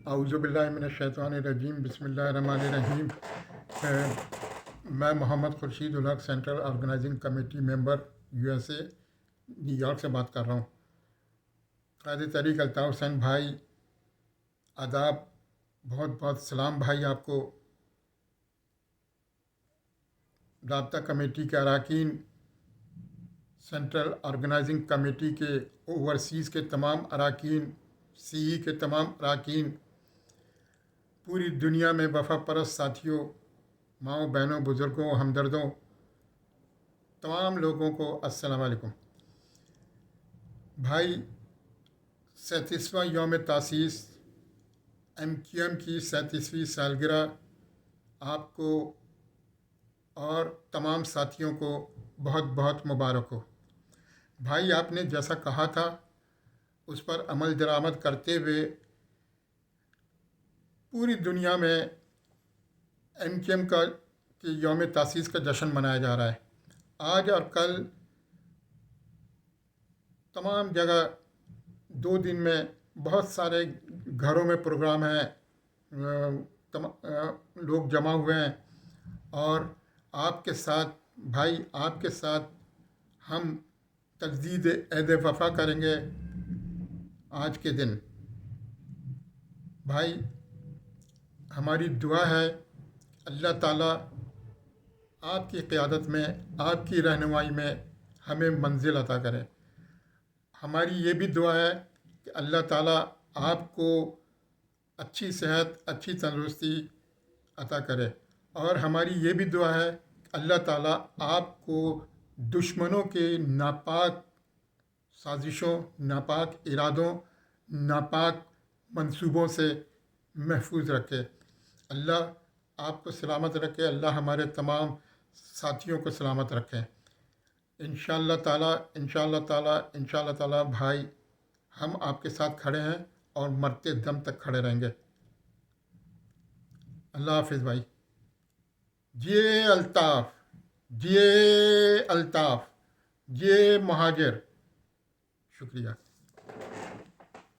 अऊज़ुबिल्लाहिमिनश्शैतानिर्रजीम बिस्मिल्लाहिर्रहमानिर्रहीम। मैं Mohammad Khurshid ul Haq central organizing committee member USA New York से बात कर रहा हूँ। क़ादी तरीक़ अल्ताफ़ हुसैन भाई, आदाब, बहुत बहुत सलाम भाई आपको। राब्ता कमेटी के अरकान, सेंट्रल ऑर्गेनाइजिंग कमेटी के ओवरसीज़ के तमाम अरकान, CE के तमाम अरकान, पूरी दुनिया में वफ़ा परस्त साथियों, माओ बहनों, बुज़ुर्गों, हमदर्दों, तमाम लोगों को अस्सलाम वालेकुम। भाई, 37वां यौम तासीस MQM की 37वीं सालगिरह आपको और तमाम साथियों को बहुत बहुत मुबारक हो। भाई, आपने जैसा कहा था उस पर अमल दरामद करते हुए पूरी दुनिया में MQM का कि यौम तासीस का जश्न मनाया जा रहा है। आज और कल तमाम जगह 2 दिन में बहुत सारे घरों में प्रोग्राम हैं, लोग जमा हुए हैं और आपके साथ भाई, आपके साथ हम तजदीद अहद वफ़ा करेंगे। आज के दिन भाई, हमारी दुआ है अल्लाह ताला आपकी क़यादत में, आपकी रहनुमाई में हमें मंजिल अता करे। हमारी ये भी दुआ है कि अल्लाह ताला आपको अच्छी सेहत, अच्छी तंदुरुस्ती अता करे। और हमारी ये भी दुआ है कि अल्लाह ताला आपको दुश्मनों के नापाक साजिशों, नापाक इरादों, नापाक मंसूबों से महफूज रखे। अल्लाह आपको सलामत रखे। अल्लाह हमारे तमाम साथियों को सलामत रखें। इंशाअल्लाह ताला, इंशाअल्लाह ताला, इंशाअल्लाह ताला भाई, हम आपके साथ खड़े हैं और मरते दम तक खड़े रहेंगे। अल्लाह हाफिज़ भाई। जिए अल्ताफ़, जिए अल्ताफ़, जिए महाजिर। शुक्रिया।